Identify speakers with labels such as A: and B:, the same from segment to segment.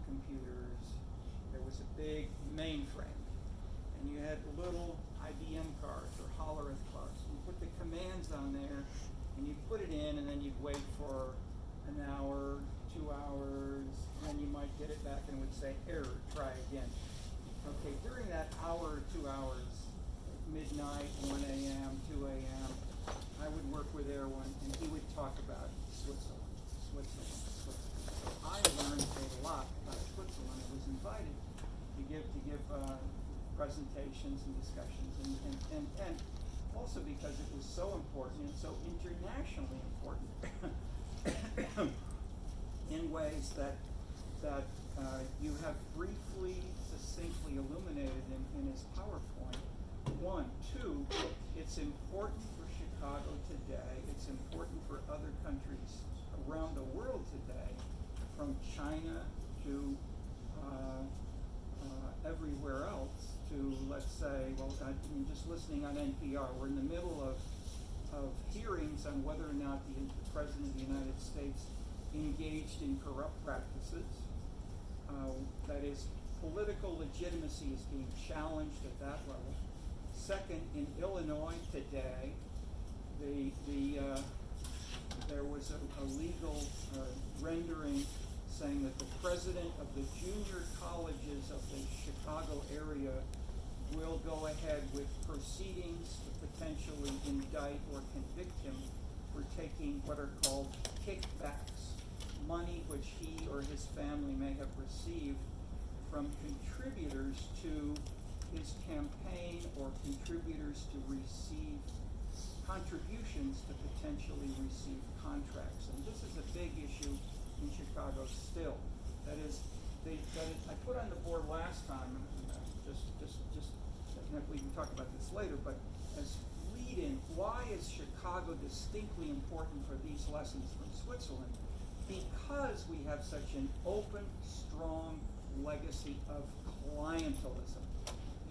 A: computers. There was a big mainframe, and you had little IBM cards or Hollerith cards. You put the commands on there, and you put it in, and then you'd wait for an hour, 2 hours, and then you might get it back and it would say, error, try again. Okay, during that hour or 2 hours, midnight, 1 a.m., 2 a.m., I would work with Erwin, and he would talk about Switzerland. So I learned a lot about Switzerland. I was invited to give presentations and discussions, and also because it was so important and so internationally important in ways that you have briefly, succinctly illuminated in his PowerPoint. 1, 2, it's important for Chicago today. It's important for other countries around the world today, from China to everywhere else, to, let's say, well, I'm just listening on NPR. We're in the middle of hearings on whether or not the President of the United States engaged in corrupt practices. That is, political legitimacy is being challenged at that level. Second, in Illinois today, there was a legal rendering saying that the president of the junior colleges of the Chicago area will go ahead with proceedings to potentially indict or convict him for taking what are called kickbacks, money which he or his family may have received from contributors to his campaign or contributors to receive contributions to potentially receive contracts. And this is a big issue in Chicago still. That is, I put on the board last time, we can talk about this later, but as lead-in, why is Chicago distinctly important for these lessons from Switzerland? Because we have such an open, strong legacy of clientelism.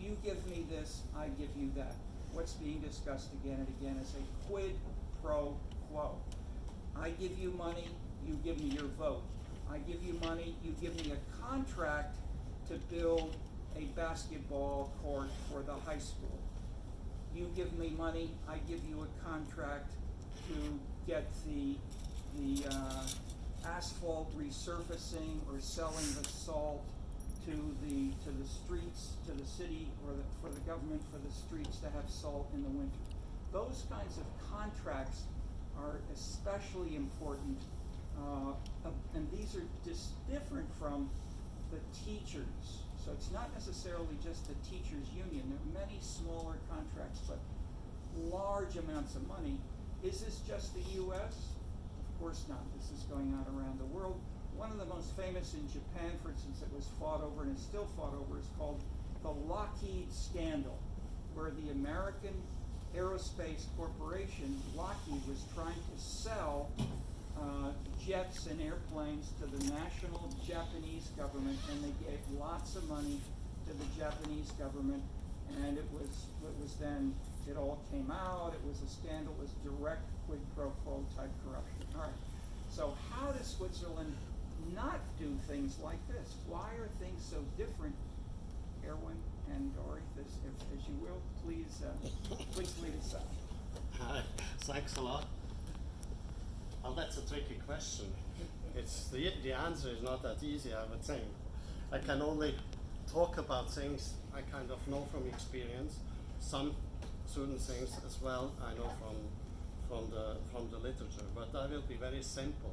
A: You give me this, I give you that. What's being discussed again and again is a quid pro quo. I give you money, you give me your vote. I give you money, you give me a contract to build a basketball court for the high school. You give me money, I give you a contract to get the asphalt resurfacing or selling the salt to the streets, to the city, or for the government, for the streets to have salt in the winter. Those kinds of contracts are especially important, and these are just different from the teachers. So it's not necessarily just the teachers' union. There are many smaller contracts, but large amounts of money. Is this just the U.S.? Of course not. This is going on around the world. One of the most famous in Japan, for instance, that was fought over and is still fought over, is called the Lockheed scandal, where the American Aerospace Corporation, Lockheed, was trying to sell jets and airplanes to the national Japanese government, and they gave lots of money to the Japanese government, and it all came out. It was a scandal. It was direct quid pro quo type corruption. All right. So how does Switzerland not do things like this? Why are things so different? Erwin and Dory, as you will, please lead us out.
B: Thanks a lot. Well, that's a tricky question. It's the answer is not that easy, I would think. I can only talk about things I kind of know from experience. Some certain things as well I know from the literature, but I will be very simple.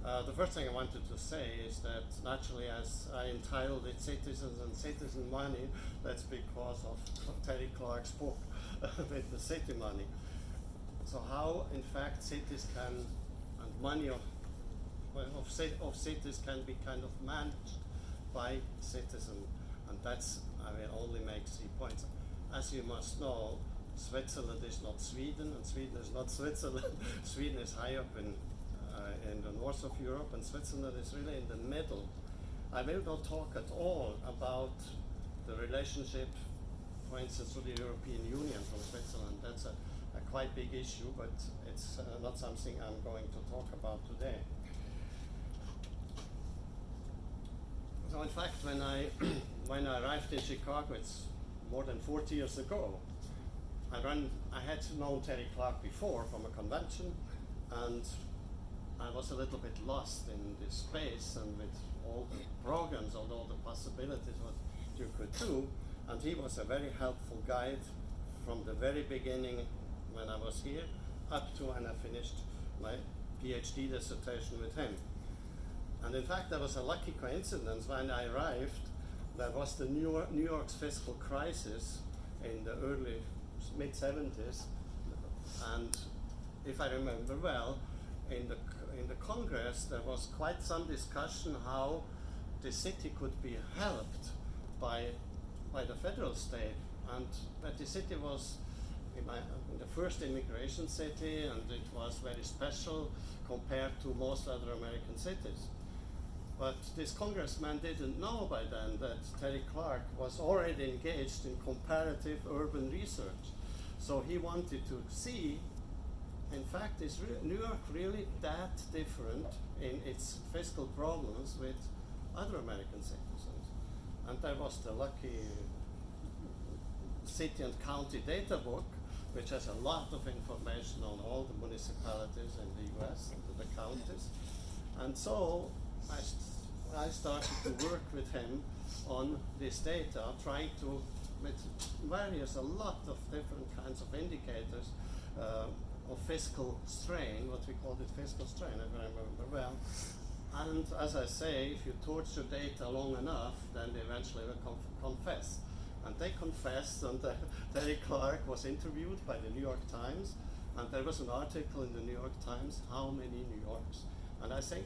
B: The first thing I wanted to say is that naturally, as I entitled it Citizens and Citizen Money, that's because of Terry Clark's book with the city money. So how, in fact, cities can, and money of cities can be kind of managed by citizens, and that's, I will only make 3 points. As you must know, Switzerland is not Sweden, and Sweden is not Switzerland. Sweden is high up in the north of Europe, and Switzerland is really in the middle. I will not talk at all about the relationship, for instance, to the European Union from Switzerland. That's a quite big issue, but it's not something I'm going to talk about today. So in fact, when I when I arrived in Chicago, it's more than 40 years ago. I had known Terry Clark before from a convention, and I was a little bit lost in this space and with all the programs, all the possibilities what you could do. And he was a very helpful guide from the very beginning when I was here up to when I finished my PhD dissertation with him. And in fact, there was a lucky coincidence. When I arrived, there was the New York's fiscal crisis in the early mid-70s, and if I remember well, in the Congress there was quite some discussion how the city could be helped by the federal state, and that the city was the first immigration city, and it was very special compared to most other American cities. But this congressman didn't know by then that Terry Clark was already engaged in comparative urban research. So he wanted to see, in fact, is New York really that different in its fiscal problems with other American citizens? And there was the lucky city and county data book, which has a lot of information on all the municipalities in the US and the counties. And so I started to work with him on this data, trying to, with a lot of different kinds of indicators of fiscal strain, what we called it fiscal strain, if I remember well. And as I say, if you torture data long enough, then they eventually will confess. And they confessed, and Terry Clark was interviewed by the New York Times, and there was an article in the New York Times, how many New Yorks? And I think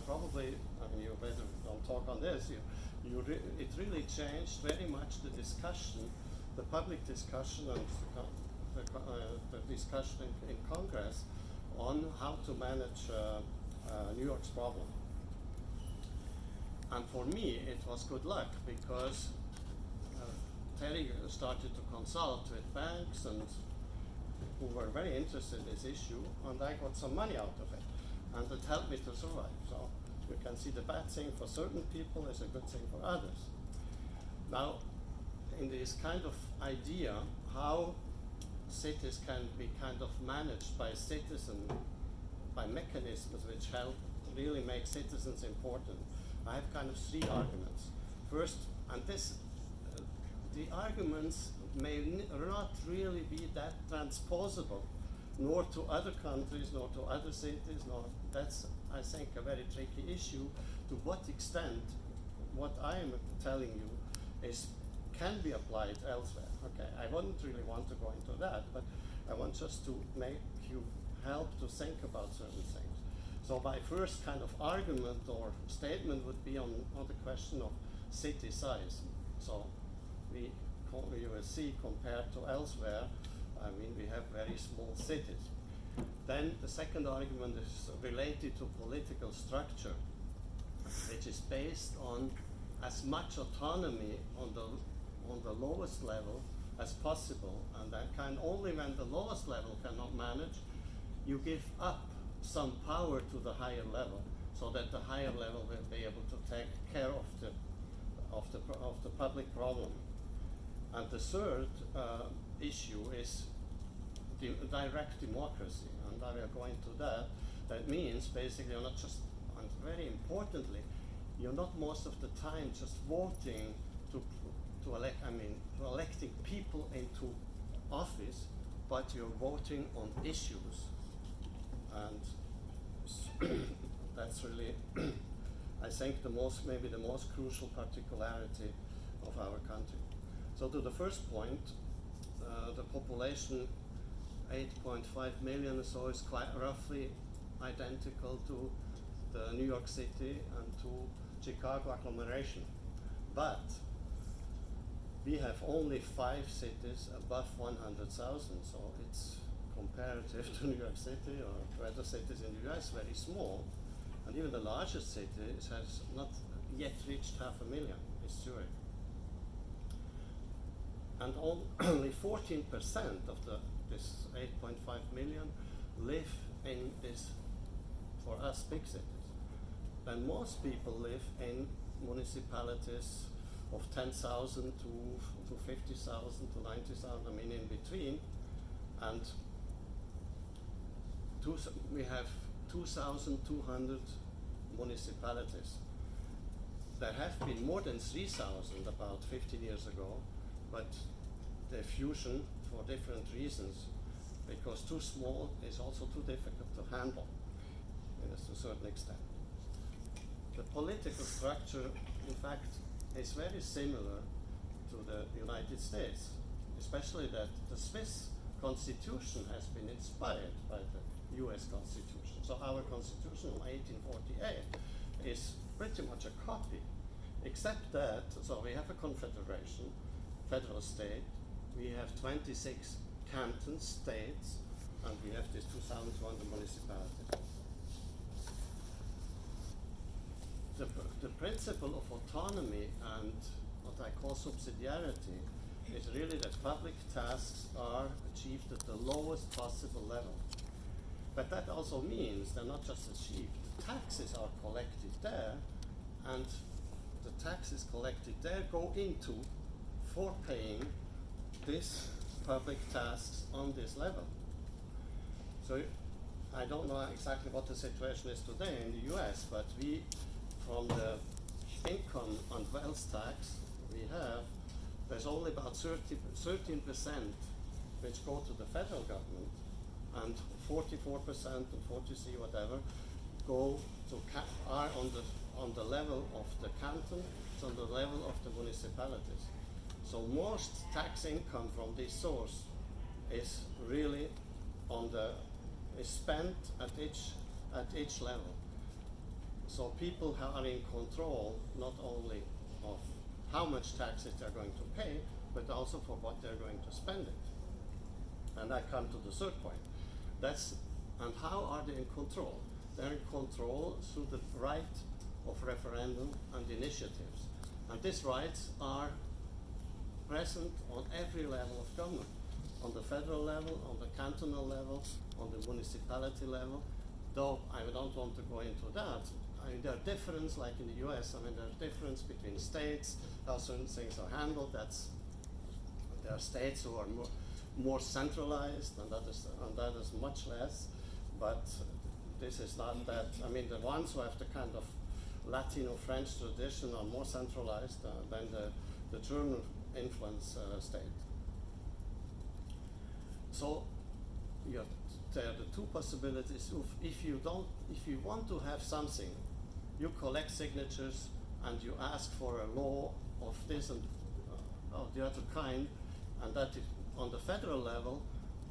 B: probably, I mean, you better don't talk on this, it really changed very much the discussion, the public discussion and the discussion in Congress on how to manage New York's problem. And for me, it was good luck, because Terry started to consult with banks and who were very interested in this issue, and I got some money out of it. And it helped me to survive. So you can see the bad thing for certain people is a good thing for others. Now, in this kind of idea, how cities can be kind of managed by citizens, by mechanisms which help really make citizens important, I have kind of three arguments. First, and the arguments may not really be that transposable, nor to other countries, nor to other cities, nor that's, I think, a very tricky issue. To what extent what I am telling you can be applied elsewhere. Okay, I wouldn't really want to go into that, but I want just to make you help to think about certain things. So my first kind of argument or statement would be on the question of city size. So you will see, compared to elsewhere, I mean, we have very small cities. Then the second argument is related to political structure, which is based on as much autonomy on the lowest level as possible, and that can only, when the lowest level cannot manage, you give up some power to the higher level, so that the higher level will be able to take care of the public problem. And the third issue is direct democracy, and I will go into that. That means basically you're not just, and very importantly, you're not most of the time just voting to electing people into office, but you're voting on issues, and that's really, I think, maybe the most crucial particularity of our country. So to the first point, the population, 8.5 million, so is quite roughly identical to the New York City and to Chicago agglomeration. But we have only 5 cities above 100,000, so it's comparative to New York City or to other cities in the US, very small. And even the largest city has not yet reached 500,000, it's Zurich. And only 14% of this 8.5 million live in this, for us, big cities. And most people live in municipalities of 10,000 to 50,000 to 90,000, I mean in between, and we have 2,200 municipalities. There have been more than 3,000 about 15 years ago, but the fusion for different reasons, because too small is also too difficult to handle to a certain extent. The political structure, in fact, is very similar to the United States, especially that the Swiss constitution has been inspired by the US Constitution. So our Constitution of 1848 is pretty much a copy, except that, so we have a confederation, federal state, we have 26 canton states, and we have these 2,200 municipalities. The principle of autonomy and what I call subsidiarity is really that public tasks are achieved at the lowest possible level. But that also means they're not just achieved. The taxes are collected there, and the taxes collected there go into for paying these public tasks on this level. So I don't know exactly what the situation is today in the US, but we, from the income and wealth tax we have, there's only about 13% which go to the federal government, and 44% and 43 whatever go to are on the level of the canton, on the level of the municipalities. So most tax income from this source is really is spent at each level. So people are in control not only of how much taxes they're going to pay, but also for what they're going to spend it. And I come to the third point. And how are they in control? They're in control through the right of referendum and initiatives. And these rights are present on every level of government, on the federal level, on the cantonal level, on the municipality level, though I don't want to go into that. I mean, there are differences, like in the US, there's difference between states, how certain things are handled. There are states who are more centralized and others much less, but this is not that. I mean, the ones who have the kind of Latino-French tradition are more centralized than the German influence state. So there are the two possibilities. If you want to have something, you collect signatures and you ask for a law of this and of the other kind, and that is on the federal level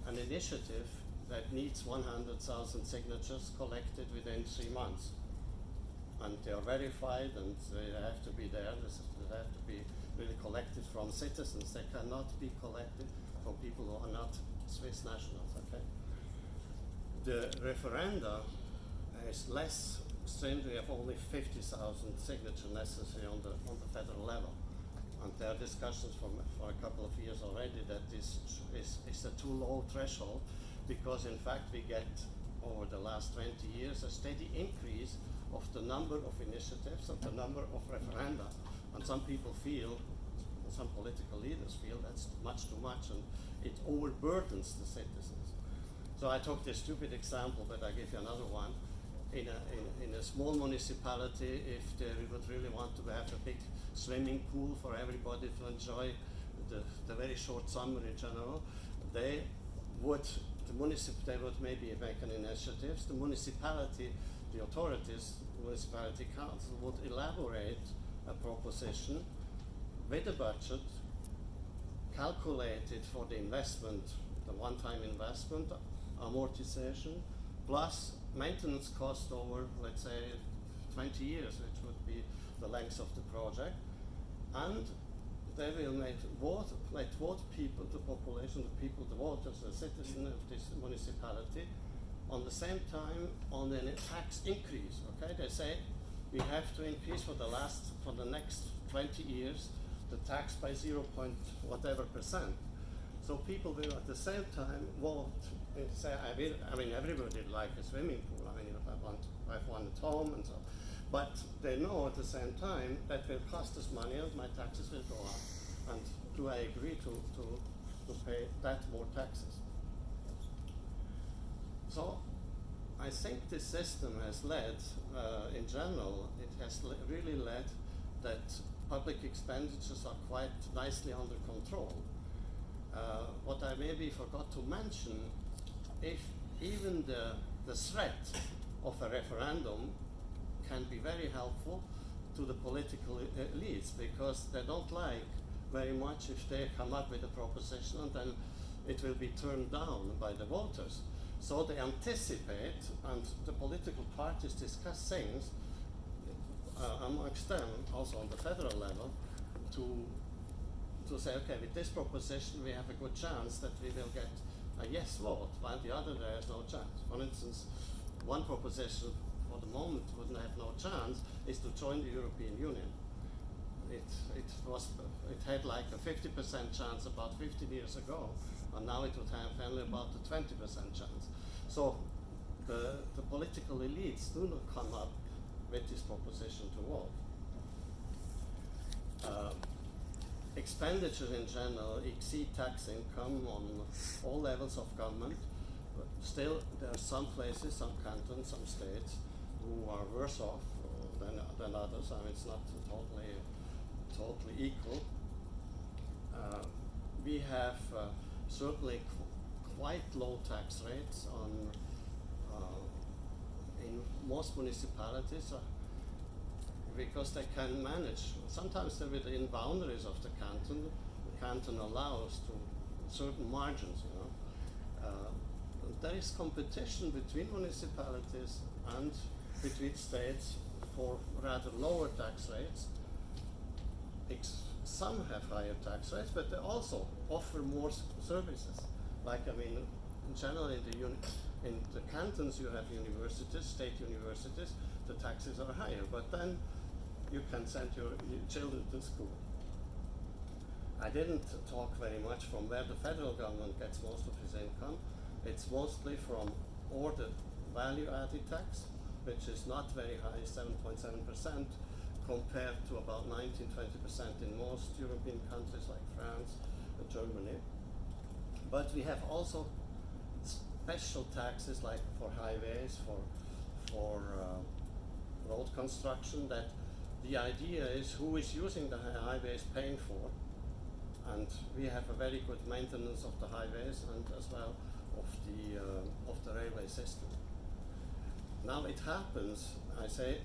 B: an initiative that needs 100,000 signatures collected within 3 months. And they are verified and they have to be there. They have to be really collected from citizens. They cannot be collected from people who are not Swiss nationals, okay? The referenda is less stringent. We have only 50,000 signatures necessary on the federal level. And there are discussions for a couple of years already that this is a too low threshold, because in fact we get over the last 20 years a steady increase of the number of initiatives and the number of referenda. And some people feel, some political leaders feel that's much too much and it overburdens the citizens. So I took this stupid example, but I give you another one. In a small municipality, if they would really want to have a big swimming pool for everybody to enjoy the very short summer in general, they would maybe make an initiative. The municipality, the authorities, the municipality council would elaborate a proposition with a budget calculated for the investment, the one-time investment, amortization, plus maintenance cost over, let's say, 20 years, which would be the length of the project. And they will vote people, the population, the people, the voters, the citizens of this municipality, on the same time on a tax increase. Okay, they say we have to increase for the next 20 years the tax by 0. whatever percent. So people will at the same time vote say, everybody would like a swimming pool. I have one at home and so. But they know at the same time that will cost us money and my taxes will go up. And do I agree to pay that more taxes? So I think this system has led, in general, it has really led that public expenditures are quite nicely under control. What I maybe forgot to mention, if even the threat of a referendum can be very helpful to the political elites, because they don't like very much if they come up with a proposition and then it will be turned down by the voters. So they anticipate, and the political parties discuss things amongst them, also on the federal level, to say, okay, with this proposition we have a good chance that we will get a yes vote, while the other there is no chance. For instance, one proposition for the moment wouldn't have no chance is to join the European Union. It had like a 50% chance about 15 years ago, and now it would have only about a 20% chance. So the political elites do not come up with this proposition to vote. Expenditures in general exceed tax income on all levels of government. But still, there are some places, some cantons, some states who are worse off than others. I mean, it's not totally equal. We have certainly quite low tax rates in most municipalities because they can manage. Sometimes they're within boundaries of the canton. The canton allows to certain margins, you know. There is competition between municipalities and between states for rather lower tax rates. Some have higher tax rates, but they also offer more services. Like, I mean, in general, in the cantons you have universities, state universities, the taxes are higher, but then you can send your children to school. I didn't talk very much from where the federal government gets most of its income. It's mostly from ordered value-added tax, which is not very high, 7.7%, compared to about 19-20% in most European countries like France and Germany. But we have also special taxes like for highways, for road construction, that the idea is who is using the highway is paying for. And we have a very good maintenance of the highways and as well of the railway system. Now it happens, I say,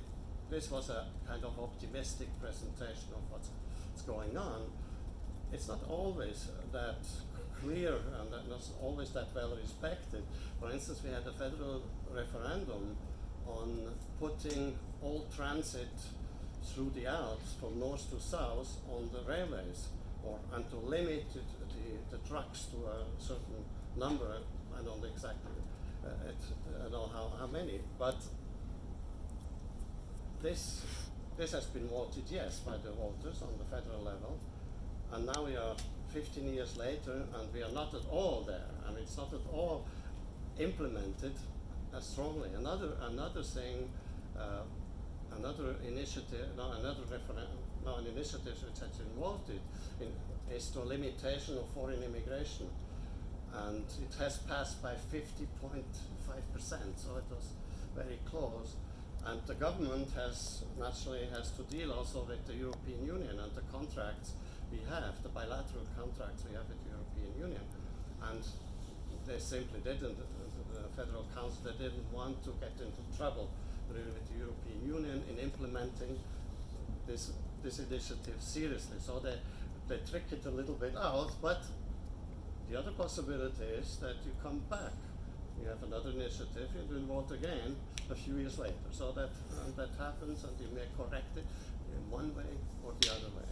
B: this was a kind of optimistic presentation of what's going on. It's not always that clear and not always that well respected. For instance, we had a federal referendum on putting all transit through the Alps from north to south on the railways, and to limit the trucks to a certain number. I don't exactly know how many, but this has been voted yes by the voters on the federal level, and now we are 15 years later and we are not at all there. I mean, it's not at all implemented as strongly. Another thing, another initiative, an initiative which has been voted in is the limitation of foreign immigration, and it has passed by 50.5%, so it was very close. And the government naturally has to deal also with the European Union and the contracts we have, the bilateral contracts we have with the European Union. And they simply didn't, the Federal Council, they didn't want to get into trouble really with the European Union in implementing this initiative seriously. So they trick it a little bit out, but the other possibility is that you come back. You have another initiative, you will vote again a few years later. So that happens, and you may correct it in one way or the other way.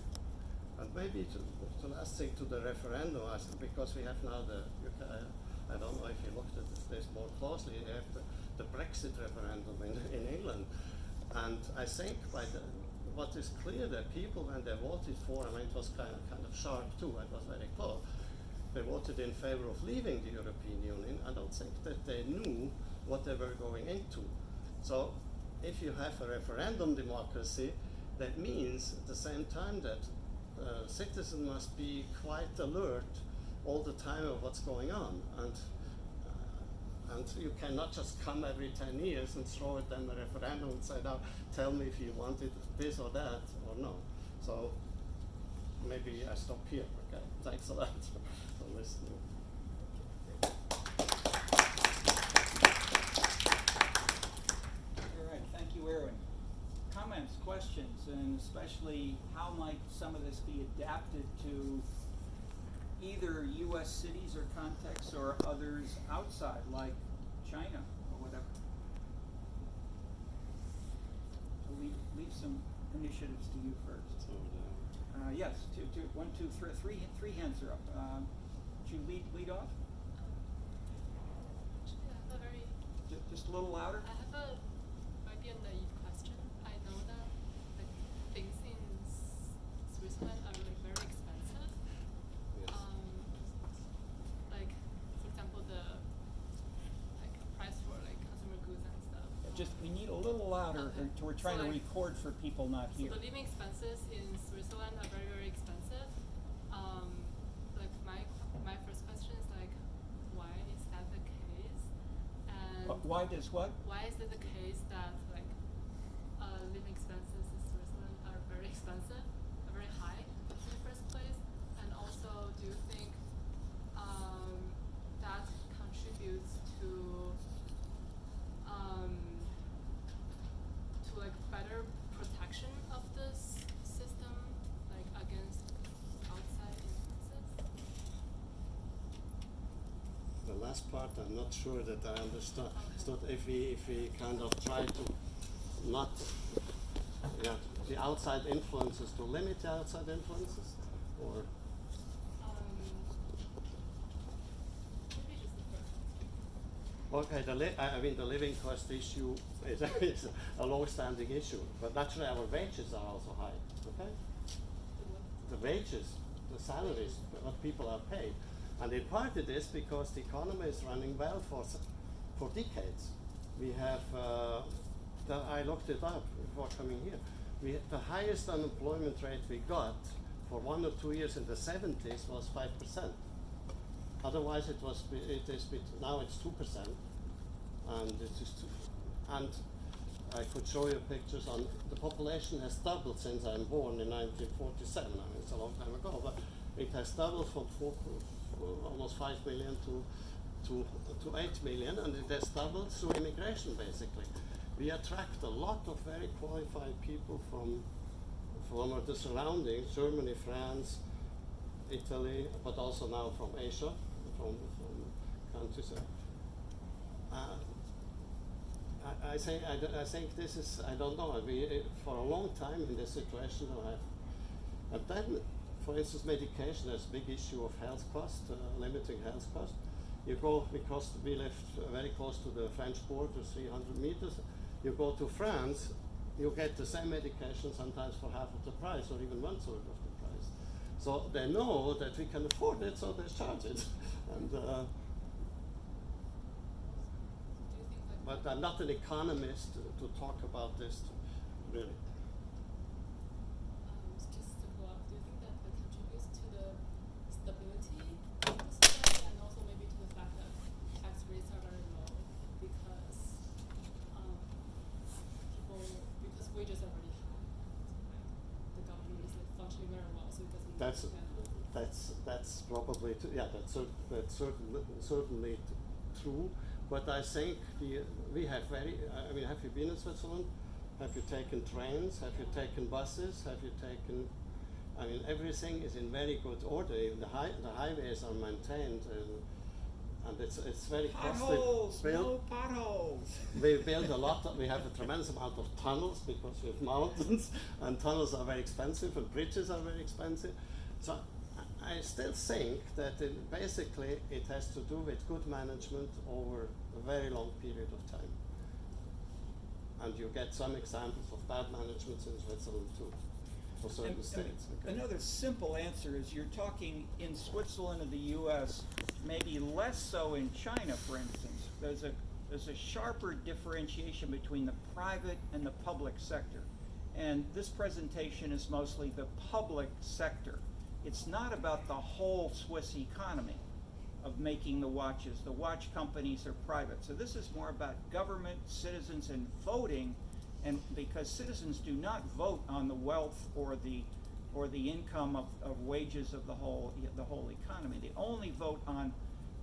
B: And maybe the last thing to the referendum, because we have now I don't know if you looked at this more closely, you have the Brexit referendum in England. And I think what is clear that people, when they voted for, I mean, it was kind of sharp too, it was very close. They voted in favor of leaving the European Union. I don't think that they knew what they were going into. So if you have a referendum democracy, that means at the same time that citizens must be quite alert all the time of what's going on, and you cannot just come every 10 years and throw it in the referendum and say, now tell me if you wanted this or that or no. So maybe I stop here. Okay, thanks a lot for listening.
A: All right, thank you, Erwin. Comments, questions, and especially how might some of this be adapted to either U.S. cities or contexts or others outside, like China or whatever? So leave some initiatives to you first. Yes, three hands are up. Would you lead off?
C: Actually, I have a very.
A: Just a little louder.
C: I have a maybe a naive question. I know that like things in Switzerland are like very expensive.
B: Yes.
C: Like for example, the like price for like consumer goods and stuff.
A: Just we need a little louder.
C: Okay.
A: We're trying
C: So,
A: to
C: like,
A: record for people not
C: So
A: here.
C: the living expenses in Switzerland are very, very expensive. Like my first question is like, why is that the case? And
A: Why does what?
C: why is it the case that like living expenses in Switzerland are very expensive, are very high in the first place? And also, do you think that contributes to like better protection of this system, like against outside influences?
B: The last part, I'm not sure that I understand.
C: Okay.
B: So if we kind of try to not, the outside influences, to limit the outside influences, or
C: Maybe just the first one.
B: okay, I mean the living cost issue is a long-standing issue, but naturally our wages are also high. Okay, the wages, the salaries, what people are paid. And in part it is because the economy is running well for decades. We have, I looked it up before coming here. The highest unemployment rate we got for 1 or 2 years in the 70s was 5%. Otherwise now it's 2%. And and I could show you pictures on, the population has doubled since I'm born in 1947. I mean, it's a long time ago, but it has doubled from almost 5 million to 8 million, and it has doubled through immigration, basically. We attract a lot of very qualified people from the surroundings, Germany, France, Italy, but also now from Asia, from countries. I think this is, I don't know, for a long time in this situation we have. And then, for instance, medication has a big issue of health cost, limiting health cost. You go, because we live very close to the French border, 300 meters, you go to France, you get the same medication sometimes for half of the price or even 1/3 of the price. So they know that we can afford it, so they charge it. And,
C: Do you think like
B: but I'm not an economist to talk about this, really.
C: just to go up, do you think that contributes to the stability of the society and also maybe to the fact that tax rates are very low because because wages are very high, so like the government is like functioning very well, so it doesn't
B: That's probably that's certainly true. But I think we have I mean, have you been in Switzerland? Have you taken trains? Have you taken buses? Have you taken? I mean, everything is in very good order. Even the highways are maintained, and it's very costly.
A: Potholes, no potholes.
B: We build a lot. We have a tremendous amount of tunnels because we have mountains, and tunnels are very expensive, and bridges are very expensive. So I still think that basically it has to do with good management over a very long period of time. And you get some examples of bad management in Switzerland too, for certain states. Okay.
A: Another simple answer is you're talking in Switzerland and the U.S., maybe less so in China, for instance. There's a there's a sharper differentiation between the private and the public sector. And this presentation is mostly the public sector. It's not about the whole Swiss economy of making the watches. The watch companies are private. So this is more about government, citizens, and voting, and because citizens do not vote on the wealth or the income of wages of the whole economy. They only vote on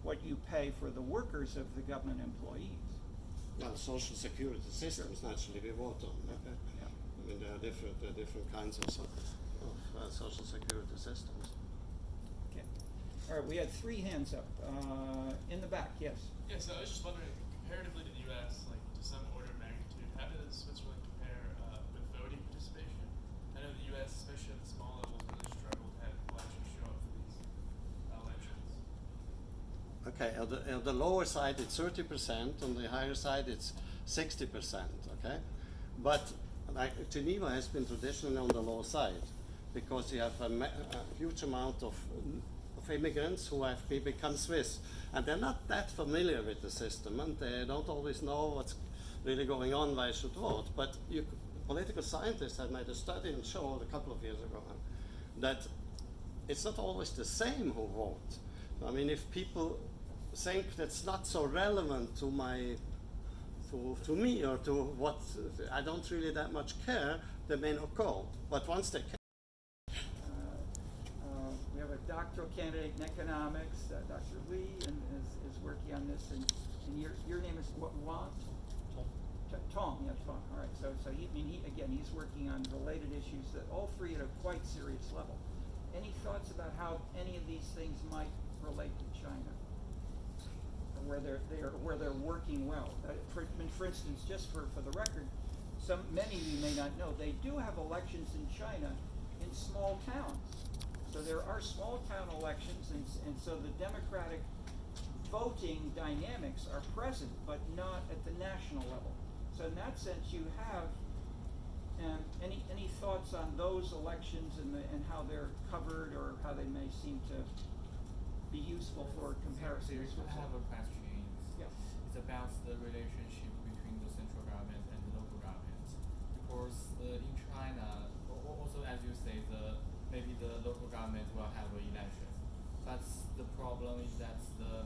A: what you pay for the workers of the government employees.
B: Well, social security systems naturally we vote on. Okay?
A: Yeah.
B: I mean, there are different kinds of social security systems.
A: Okay. All right, we had 3 hands up. In the back, yes.
D: Yeah, so I was just wondering, comparatively to the U.S., like to some order of magnitude, how does Switzerland compare with voting participation? I know the U.S., especially at the small levels, really struggled to have people actually show up for these elections.
B: Okay, on the lower side it's 30%, on the higher side it's 60%, okay? But like Geneva has been traditionally on the low side because you have a huge amount of immigrants who have become Swiss, and they're not that familiar with the system, and they don't always know what's really going on, why I should vote. But political scientists had made a study and showed a couple of years ago that it's not always the same who vote. I mean, if people think that's not so relevant to to me or to what I don't really that much care, they may not go. But once they care.
A: We have a doctoral candidate in economics, Dr. Lee, and is working on this. And your name is what? Tom. Yeah, Tom. All right. So he's working on related issues that all 3 at a quite serious level. Any thoughts about how any of these things might relate to China, or where they're working well? For instance, just for the record, many of you may not know, they do have elections in China in small towns. So there are small town elections, and so the democratic voting dynamics are present, but not at the national level. So in that sense, you have any thoughts on those elections and how they're covered, or how they may seem to be useful for comparison?
E: I have a question.
A: Yeah.
E: It's about the relationship between the central government and the local government. Because in China, also as you say, maybe the local government will have an election. But the problem is that the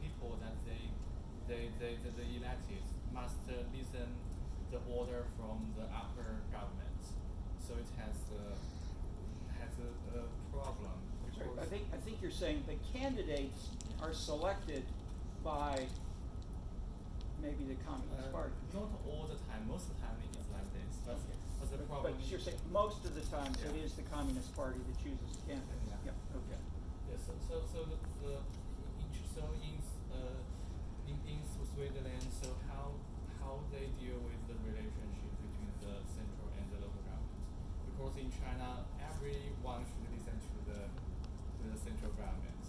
E: people that they elected must listen the order from the upper government. So it has a problem.
A: Sorry, I think you're saying the candidates are selected by maybe the Communist Party.
E: Not all the time. Most of the time it is like this. But the problem.
A: But you're saying most of the time it is the Communist Party that chooses the candidates.
E: Yeah.
A: Yeah. Okay.
E: Yes. In Switzerland, so how they deal with the relationship between the central and the local government? Because in China, everyone should listen to the central government,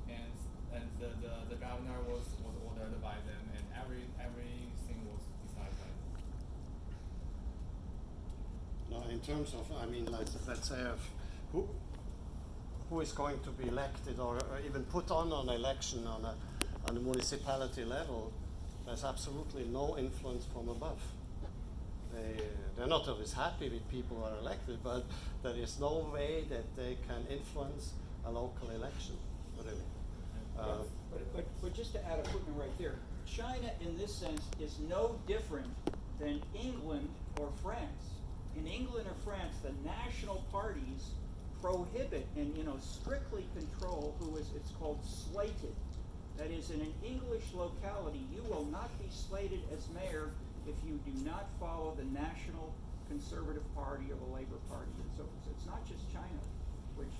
E: and the governor was ordered by them, and everything was decided by them.
B: No, in terms of, I mean, like, let's say who is going to be elected or even put on an election on a municipality level, there's absolutely no influence from above. They're not always happy with people who are elected, but there is no way that they can influence a local election, really.
A: But just to add a footnote right there, China in this sense is no different than England or France. In England or France, the national parties prohibit and strictly control who is, it's called slated. That is, in an English locality, you will not be slated as mayor if you do not follow the National Conservative Party or the Labour Party. And so it's not just China, which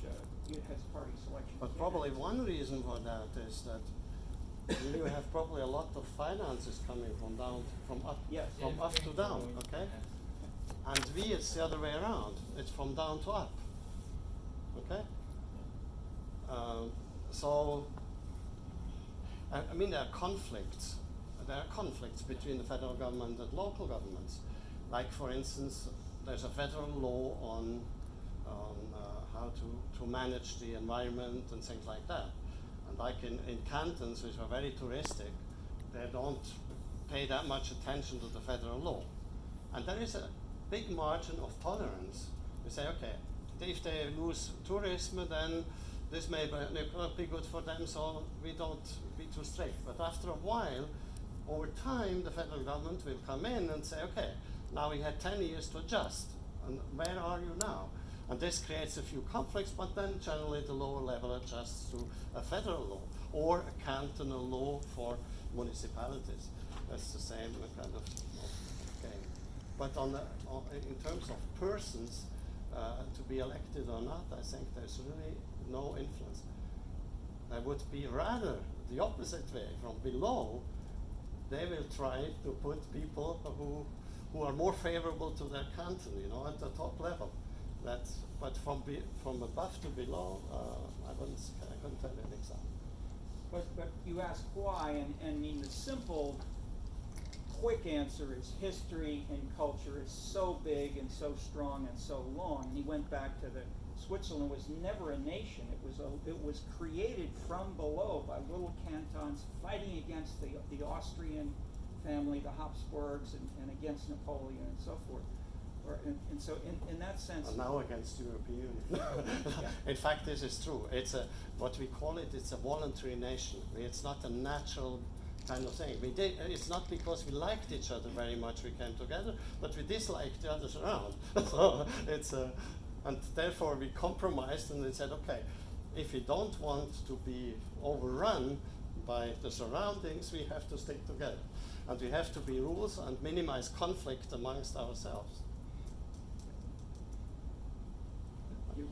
A: has party selection.
B: But probably one reason for that is that you have probably a lot of finances coming from up to down, okay? And it's the other way around. It's from down to up, okay? So, I mean, there are conflicts. There are conflicts between the federal government and local governments. Like, for instance, there's a federal law on how to manage the environment and things like that. And like in cantons, which are very touristic, they don't pay that much attention to the federal law. And there is a big margin of tolerance. We say, okay, if they lose tourism, then this may not be good for them, so we don't be too strict. But after a while, over time, the federal government will come in and say, okay, now we had 10 years to adjust, and where are you now? And this creates a few conflicts, but then generally the lower level adjusts to a federal law or a cantonal law for municipalities. That's the same kind of game. But in terms of persons to be elected or not, I think there's really no influence. There would be rather the opposite way. From below, they will try to put people who are more favorable to their canton, at the top level. But from above to below, I couldn't tell you an example.
A: But you ask why, and I mean the simple, quick answer is history and culture is so big and so strong and so long. And he went back to Switzerland was never a nation. It was created from below by little cantons fighting against the Austrian family, the Habsburgs, and against Napoleon and so forth. And so in that sense.
B: And now against the European Union. In fact, this is true. It's what we call it. It's a voluntary nation. It's not a natural kind of thing. It's not because we liked each other very much we came together, but we disliked the others around. So and therefore we compromised and we said, okay, if we don't want to be overrun by the surroundings, we have to stick together. And we have to be rules and minimize conflict amongst ourselves.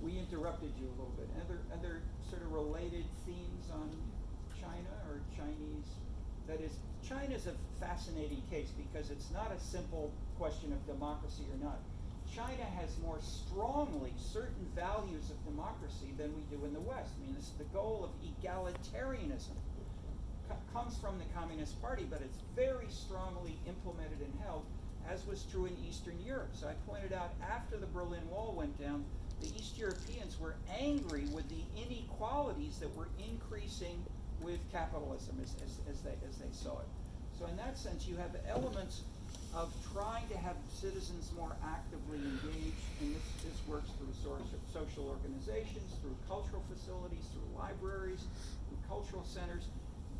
A: We interrupted you a little bit. Other sort of related themes on China or Chinese? That is, China's a fascinating case because it's not a simple question of democracy or not. China has more strongly certain values of democracy than we do in the West. I mean, the goal of egalitarianism comes from the Communist Party, but it's very strongly implemented and held, as was true in Eastern Europe. So I pointed out after the Berlin Wall went down, the East Europeans were angry with the inequalities that were increasing with capitalism as they saw it. So in that sense, you have elements of trying to have citizens more actively engaged, and this works through social organizations, through cultural facilities, through libraries, through cultural centers,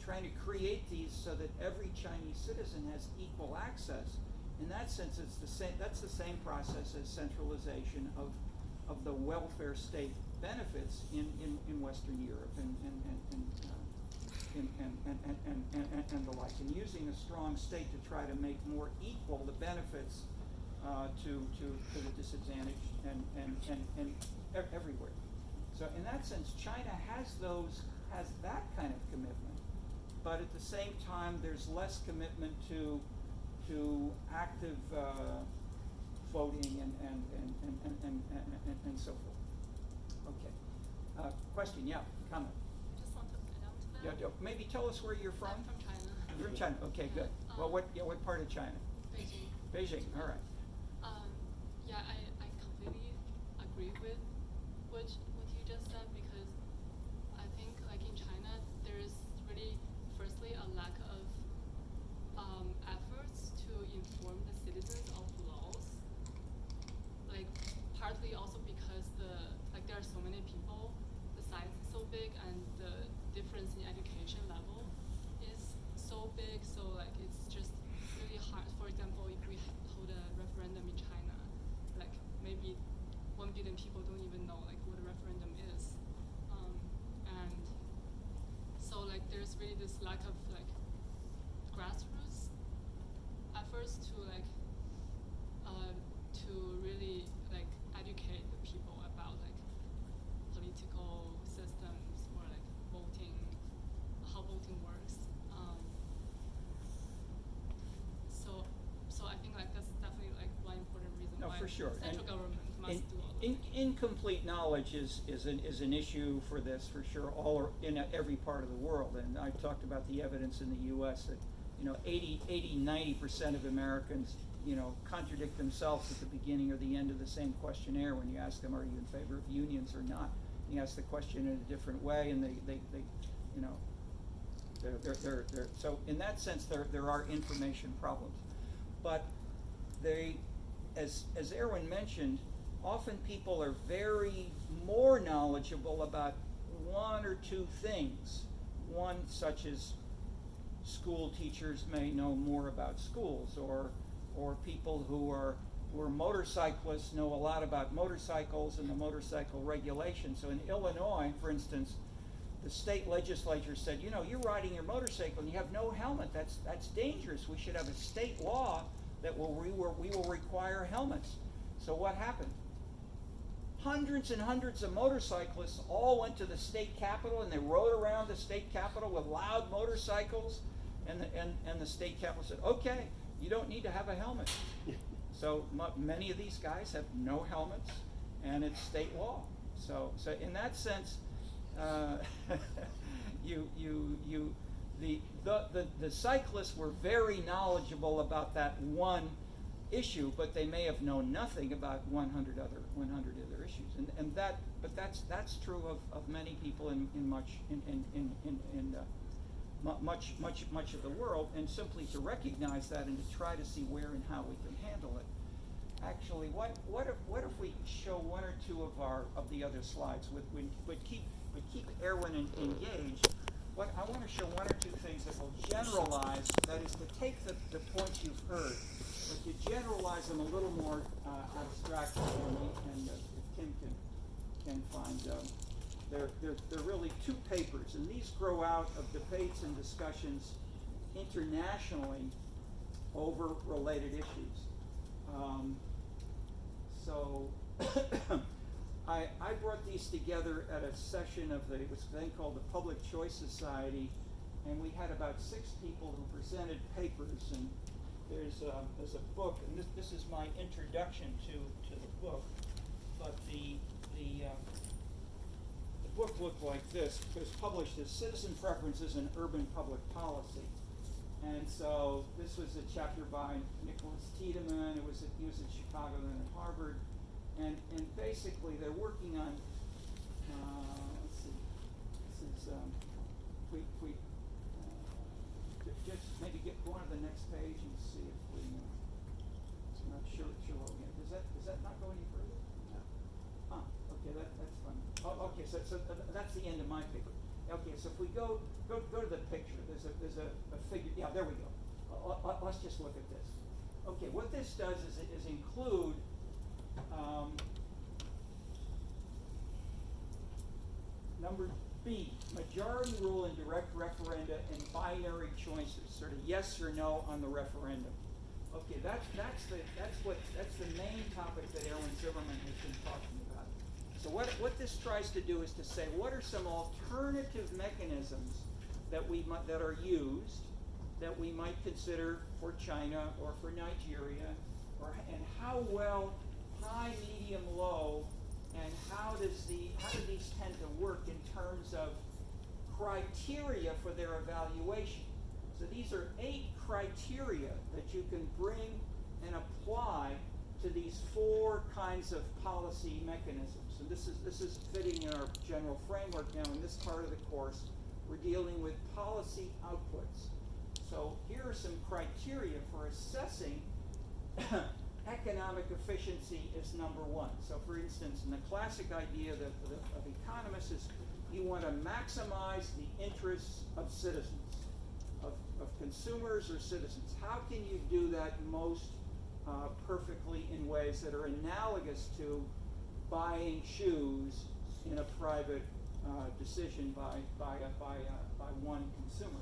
A: trying to create these so that every Chinese citizen has equal access. In that sense, it's the same. That's the same process as centralization of the welfare state benefits in Western Europe and the like, and using a strong state to try to make more equal the benefits to the disadvantaged and everywhere. So in that sense, China has that kind of commitment, but at the same time, there's less commitment to active voting and so forth. Okay. Question? Yeah. Comment.
C: Just want to add on to that.
A: Yeah. Maybe tell us where you're from.
C: I'm from China.
A: You're from China. Okay. Good. Well, what part of China?
C: Beijing.
A: Beijing. All right.
C: Yeah, I completely agree with what you just said, because I think like in China there is really firstly a lack of efforts to inform the citizens of laws. Like partly also because there are so many people, the size is so big, and the difference in education level is so big. So like it's just really hard. For example, if we hold a referendum in China, like maybe 1 billion people don't even know like what a referendum is, and so like there's really this lack of like grassroots efforts to like to really like educate the people about like political systems or like voting, how voting works. So I think like that's definitely like one important reason why
A: for sure.
C: central government must do all of that.
A: Incomplete knowledge is an issue for this for sure, in every part of the world. And I talked about the evidence in the U.S. that 80-90% of Americans contradict themselves at the beginning or the end of the same questionnaire when you ask them, are you in favor of unions or not? You ask the question in a different way, and they So in that sense, there are information problems, but as Erwin mentioned, often people are very more knowledgeable about one or two things. One, such as school teachers may know more about schools, or people who are motorcyclists know a lot about motorcycles and the motorcycle regulations. So in Illinois, for instance, the state legislature said, you're riding your motorcycle and you have no helmet. That's dangerous. We should have a state law that we will require helmets. So what happened? Hundreds and hundreds of motorcyclists all went to the state capitol, and they rode around the state capitol with loud motorcycles, and the state capitol said, okay, you don't need to have a helmet. So many of these guys have no helmets, and it's state law. So in that sense, the cyclists were very knowledgeable about that one issue, but they may have known nothing about 100 other issues, but that's true of many people in much of the world, and simply to recognize that and to try to see where and how we can handle it. Actually, what if we show one or two of the other slides? Would keep Erwin engaged. What I want to show one or two things that will generalize. That is to take the points you've heard, but to generalize them a little more abstractly, and if Kim can find they're really two papers, and these grow out of debates and discussions internationally over related issues. So I brought these together at a session of it was then called the Public Choice Society, and we had about 6 people who presented papers, and there's a book, and this is my introduction to the book, but the book looked like this. It was published as Citizen Preferences in Urban Public Policy. And so this was a chapter by Nicholas Tiedemann. He was at Chicago and at Harvard. And basically they're working on, let's see, this is, just maybe go on to the next page and see if we, I'm not sure what we have. Does that not go any further? No. Okay, that's fine. Oh, okay, so that's the end of my paper. Okay, so if we go to the picture, there's a figure. Yeah, there we go. Let's just look at this. Okay, what this does is include number B, majority rule in direct referenda and binary choices, sort of yes or no on the referendum. Okay, that's the main topic that Erwin Zimmerman has been talking about. So what this tries to do is to say, what are some alternative mechanisms that are used that we might consider for China or for Nigeria, and how well high, medium, low, and how do these tend to work in terms of criteria for their evaluation. So these are 8 criteria that you can bring and apply to these 4 kinds of policy mechanisms. And this is fitting in our general framework now. In this part of the course, we're dealing with policy outputs. So here are some criteria for assessing economic efficiency is number 1. So for instance, in the classic idea of economists is you want to maximize the interests of citizens, of consumers or citizens. How can you do that most perfectly in ways that are analogous to buying shoes in a private decision by one consumer?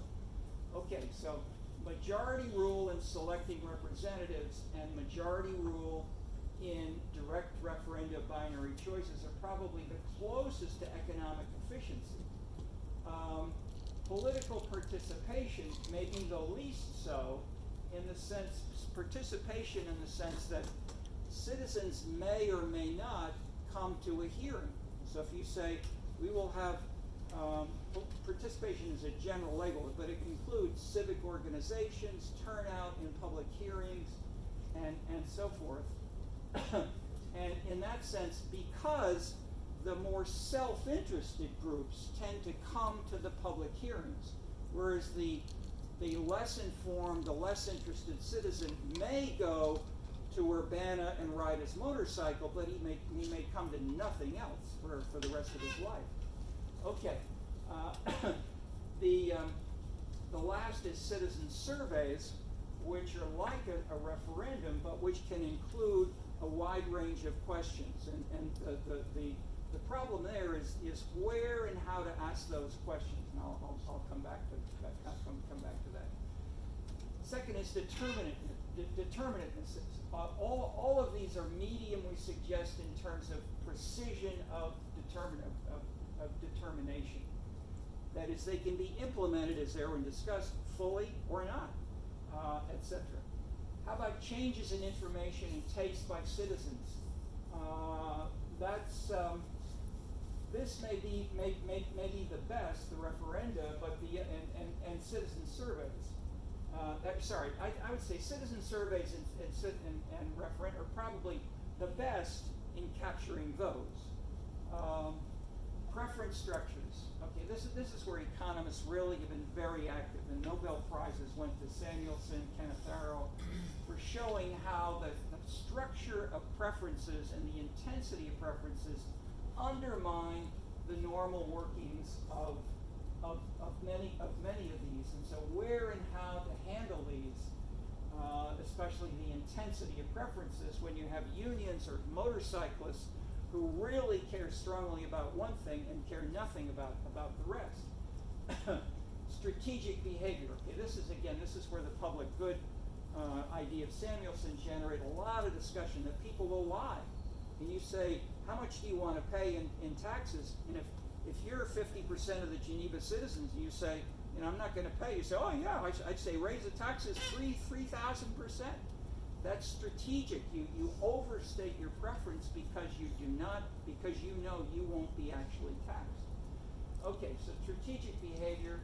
A: Okay, so majority rule in selecting representatives and majority rule in direct referenda binary choices are probably the closest to economic efficiency. Political participation may be the least so, in the sense that citizens may or may not come to a hearing. So if you say we will have participation is a general label, but it includes civic organizations, turnout in public hearings, and so forth. And in that sense, because the more self-interested groups tend to come to the public hearings, whereas the less informed, the less interested citizen may go to Urbana and ride his motorcycle, but he may come to nothing else for the rest of his life. Okay, the last is citizen surveys, which are like a referendum, but which can include a wide range of questions. And the problem there is where and how to ask those questions. And I'll come back to that. Come back to that. Second is determinateness. All of these are medium, we suggest, in terms of precision of determination. That is, they can be implemented, as Erwin discussed, fully or not, etc. How about changes in information and taste by citizens? This may be the best, the referenda, but and citizen surveys. I would say citizen surveys and referenda are probably the best in capturing those. Preference structures. Okay, this is where economists really have been very active. The Nobel Prizes went to Samuelson, Cannizzaro, for showing how the structure of preferences and the intensity of preferences undermine the normal workings of many of these. And so where and how to handle these, especially the intensity of preferences when you have unions or motorcyclists who really care strongly about one thing and care nothing about the rest. Strategic behavior. Okay, this is where the public good idea of Samuelson generated a lot of discussion, that people will lie. And you say, how much do you want to pay in taxes? And if you're 50% of the Geneva citizens, you say, I'm not going to pay. You say, oh yeah, I'd say raise the taxes 3,000%. That's strategic. You overstate your preference because you know you won't be actually taxed. Okay, so strategic behavior,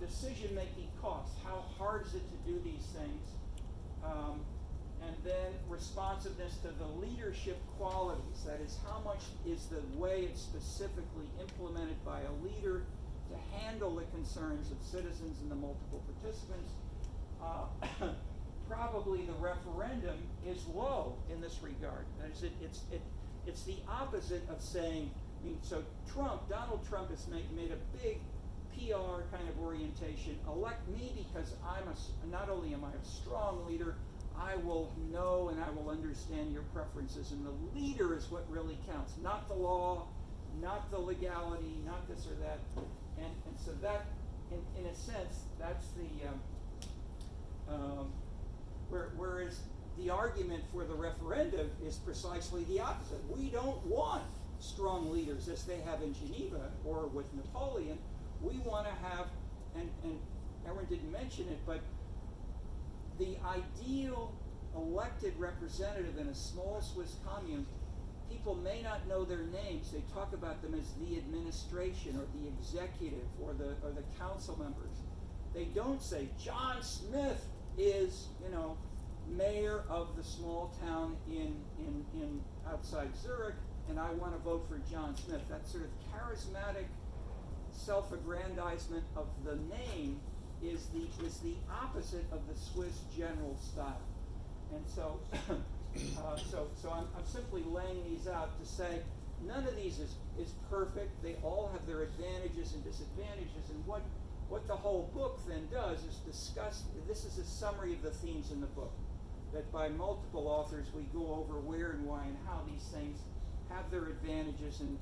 A: decision-making costs. How hard is it to do these things? And then responsiveness to the leadership qualities. That is, how much is the way it's specifically implemented by a leader to handle the concerns of citizens and the multiple participants. Probably the referendum is low in this regard. That is, it's the opposite of saying, so Donald Trump has made a big PR kind of orientation. Elect me because not only am I a strong leader, I will know and I will understand your preferences. And the leader is what really counts, not the law, not the legality, not this or that. And so that, in a sense, that's the, whereas the argument for the referendum is precisely the opposite. We don't want strong leaders as they have in Geneva or with Napoleon. We want to have, and Erwin didn't mention it, but the ideal elected representative in a small Swiss commune, people may not know their names. They talk about them as the administration or the executive or the council members. They don't say John Smith is, mayor of the small town in outside Zurich, and I want to vote for John Smith. That sort of charismatic self-aggrandizement of the name is the opposite of the Swiss general style. And so so I'm simply laying these out to say none of these is perfect. They all have their advantages and disadvantages, and what the whole book then does is discuss. This is a summary of the themes in the book, that by multiple authors we go over where and why and how these things have their advantages and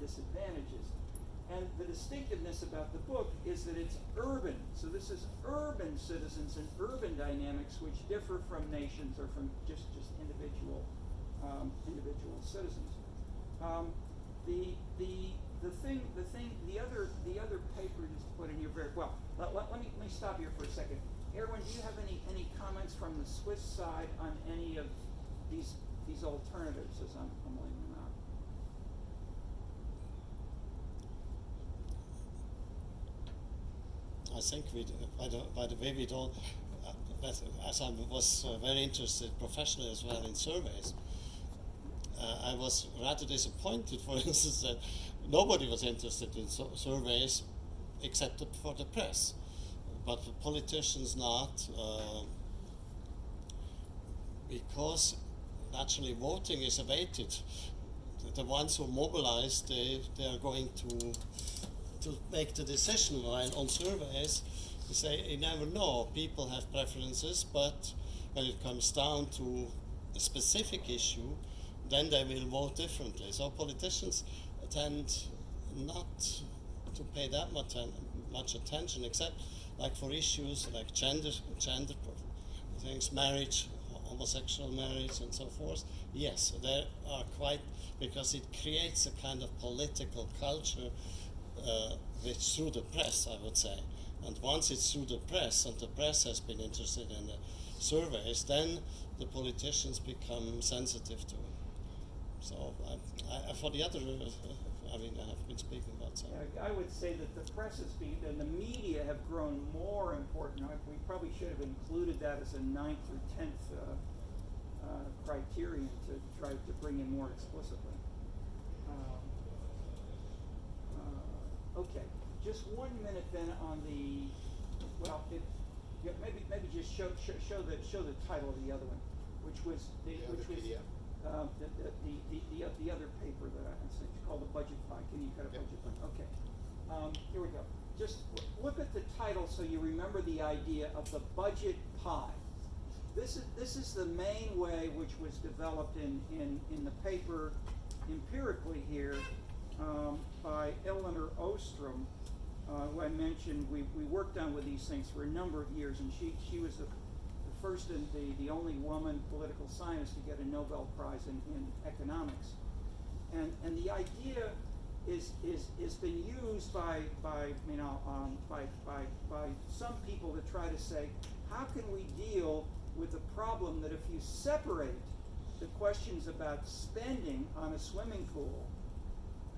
A: disadvantages. And the distinctiveness about the book is that it's urban. So this is urban citizens and urban dynamics, which differ from nations or from just individual citizens. The other paper just put in here very well. Let me stop here for a second. Erwin, do you have any comments from the Swiss side on any of these alternatives as I'm laying them out?
B: I think by the way we don't, as I was very interested professionally as well in surveys, I was rather disappointed, for instance, that nobody was interested in surveys except for the press. but the politicians not, because naturally voting is abated. The ones who mobilize, they are going to make the decision. While on surveys, you say you never know. People have preferences, but when it comes down to a specific issue, then they will vote differently. So politicians tend not to pay that much attention, except like for issues like gender things, marriage, homosexual marriage, and so forth. Yes, there are quite, because it creates a kind of political culture, which through the press, I would say. And once it's through the press, and the press has been interested in the surveys, then the politicians become sensitive to it. So, for the other, I mean, I have been speaking about some.
A: I would say that the press has been, and the media have grown more important. We probably should have included that as a 9th or 10th criterion to try to bring in more explicitly. Okay, just 1 minute then on the, well, maybe just show the title of the other one, which was the other paper that I sent. It's called the Budget Pie. Can you cut a budget pie? Okay. Here we go. Just look at the title so you remember the idea of the budget pie. This is the main way which was developed in the paper empirically here by Eleanor Ostrom, who I mentioned we worked on with these things for a number of years, and she was the first and the only woman political scientist to get a Nobel Prize in economics. And the idea is been used by some people to try to say, how can we deal with the problem that if you separate the questions about spending on a swimming pool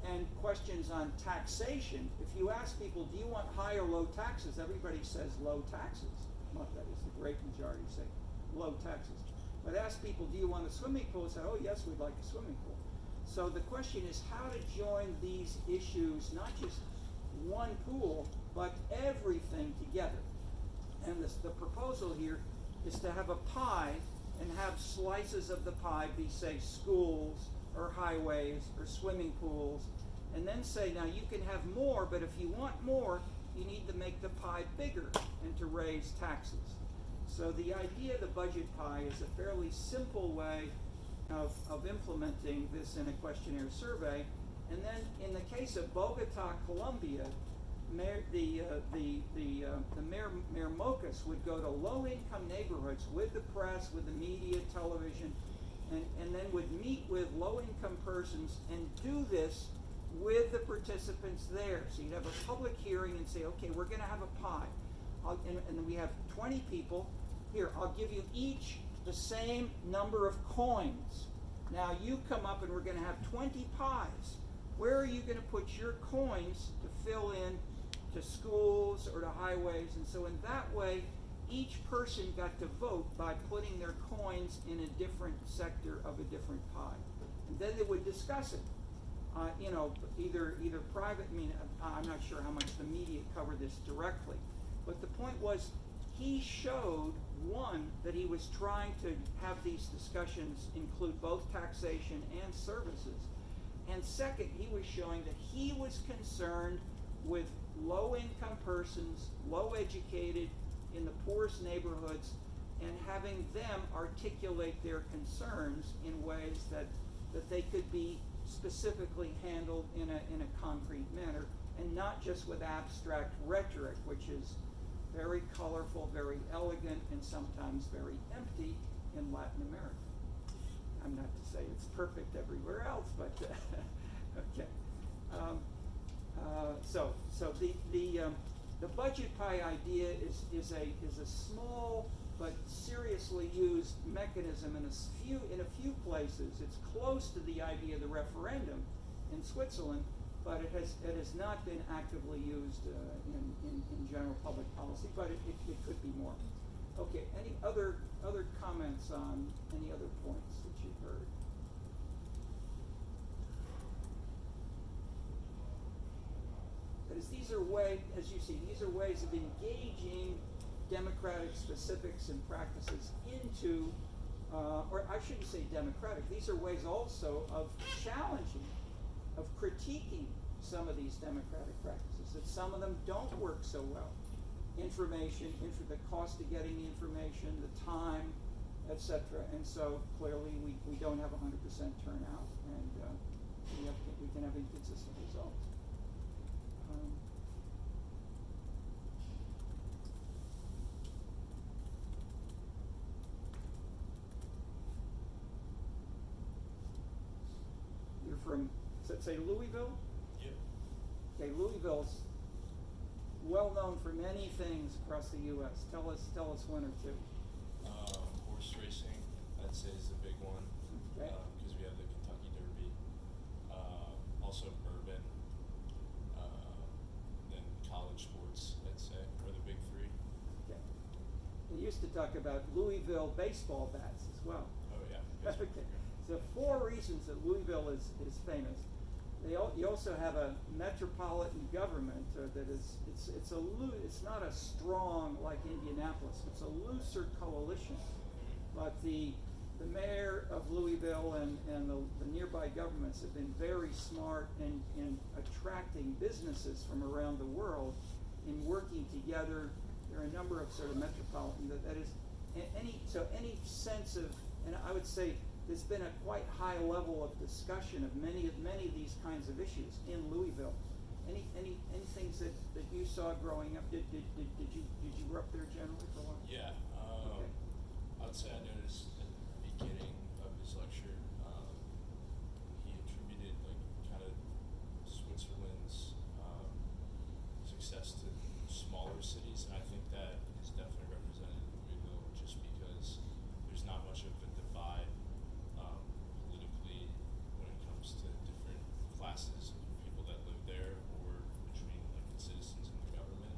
A: and questions on taxation, if you ask people, do you want high or low taxes, everybody says low taxes. Well, that is the great majority say low taxes. But ask people, do you want a swimming pool? Say, oh yes, we'd like a swimming pool. So the question is how to join these issues, not just one pool, but everything together. And the proposal here is to have a pie and have slices of the pie be, say, schools or highways or swimming pools, and then say, now you can have more, but if you want more, you need to make the pie bigger and to raise taxes. So the idea of the budget pie is a fairly simple way of implementing this in a questionnaire survey. And then in the case of Bogota, Colombia, Mayor Mokas would go to low-income neighborhoods with the press, with the media, television, and then would meet with low-income persons and do this with the participants there. So you'd have a public hearing and say, okay, we're going to have a pie. And we have 20 people. Here, I'll give you each the same number of coins. Now you come up and we're going to have 20 pies. Where are you going to put your coins to fill in to schools or to highways? And so in that way, each person got to vote by putting their coins in a different sector of a different pie. And then they would discuss it. Either private, I'm not sure how much the media covered this directly, but the point was he showed, one, that he was trying to have these discussions include both taxation and services, and second, he was showing that he was concerned with low-income persons, low-educated, in the poorest neighborhoods, and having them articulate their concerns in ways that they could be specifically handled in a concrete manner, and not just with abstract rhetoric, which is very colorful, very elegant, and sometimes very empty in Latin America. I'm not to say it's perfect everywhere else, but okay. So the budget pie idea is a small but seriously used mechanism in a few places. It's close to the idea of the referendum in Switzerland, but it has not been actively used in general public policy, but it could be more. Okay, any other comments on any other points that you've heard? because these are as you see, these are ways of engaging democratic specifics and practices into, or I shouldn't say democratic, these are ways also of challenging, of critiquing some of these democratic practices, that some of them don't work so well. Information, the cost of getting the information, the time, etc. And so clearly we don't have 100% turnout, and we can have inconsistent results. You're from, say, Louisville?
F: Yep.
A: Okay, Louisville's well known for many things across the U.S. Tell us one or two.
F: Horse racing, I'd say, is the big one,
A: Okay.
F: because we have the Kentucky Derby. Also bourbon, then college sports, I'd say, are the big three.
A: Okay. They used to talk about Louisville baseball bats as well.
F: Oh yeah.
A: Okay. So 4 reasons that Louisville is famous. You also have a metropolitan government that is it's not a strong like Indianapolis. It's a looser coalition, but the mayor of Louisville and the nearby governments have been very smart in attracting businesses from around the world in working together. There are a number of sort of metropolitan that is any sense of, and I would say there's been a quite high level of discussion of many of these kinds of issues in Louisville. Any things that you saw growing up? Did you grow up there generally for a while?
F: Yeah.
A: Okay.
F: I would say I noticed at the beginning of his lecture, he attributed like kind of Switzerland's success to smaller cities, and I think that is definitely represented in Louisville, just because there's not much of a divide politically when it comes to different classes of people that live there, or between like the citizens and the government.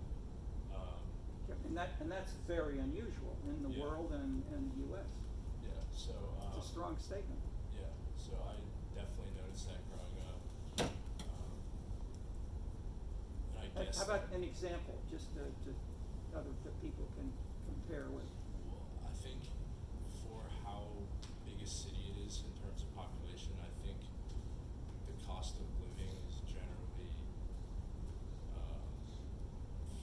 A: And that's very unusual in the
F: Yeah.
A: world and the U.S.
F: Yeah. So.
A: It's a strong statement.
F: Yeah, so I definitely noticed that growing up. And I guess.
A: How about an example, just that people can compare with?
F: Well, I think for how big a city it is in terms of population, I think the cost of living is generally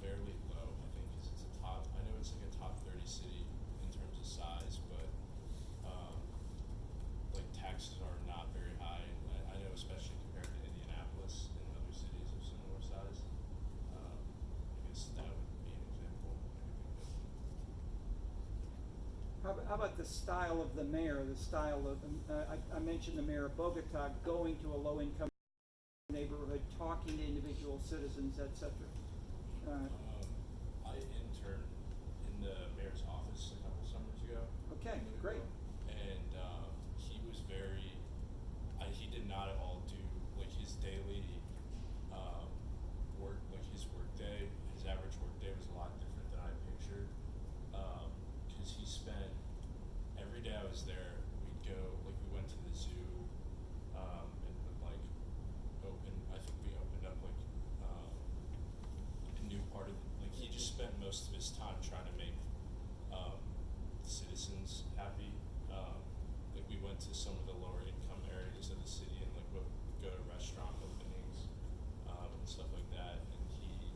F: fairly low. I think 'cause it's I know it's like a top 30 city in terms of size, but like taxes are not very high. And I know, especially compared to Indianapolis and other cities of similar size. I guess that would be an example I could think of.
A: How about the style of the mayor? The style of I mentioned the mayor of Bogota going to a low-income neighborhood, talking to individual citizens, etc.
F: I interned in the mayor's office a couple summers ago.
A: Okay,
F: in
A: great.
F: Louisville, and he was very. He did not at all do like his daily work, like his work day. His average work day was a lot different than I pictured, because he spent every day I was there. We'd go like we went to the zoo, and would like open. I think we opened up like a new part of like he just spent most of his time trying to make citizens happy. Like we went to some of the lower income areas of the city and like would go to restaurant openings and stuff like that. And he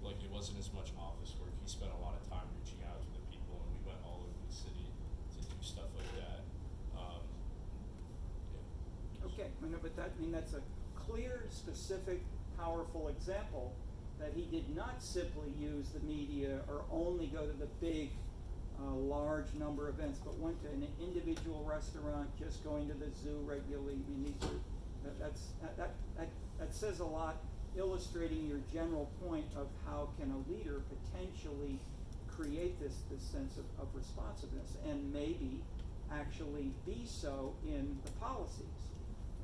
F: like it wasn't as much office work. He spent a lot of time reaching out to the people, and we went all over the city to do stuff like that. Yeah.
A: Okay, I know, but that's a clear, specific, powerful example that he did not simply use the media or only go to the big, large number of events, but went to an individual restaurant, just going to the zoo regularly. I mean, that says a lot, illustrating your general point of how can a leader potentially create this sense of responsiveness, and maybe actually be so in the policies,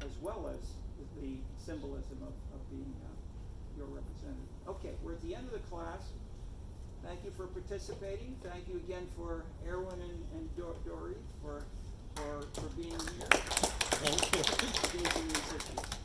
A: as well as the symbolism of being your representative. Okay, we're at the end of the class. Thank you for participating. Thank you again for Erwin and Dory for being here.
B: Thank you.
A: Engaging these issues.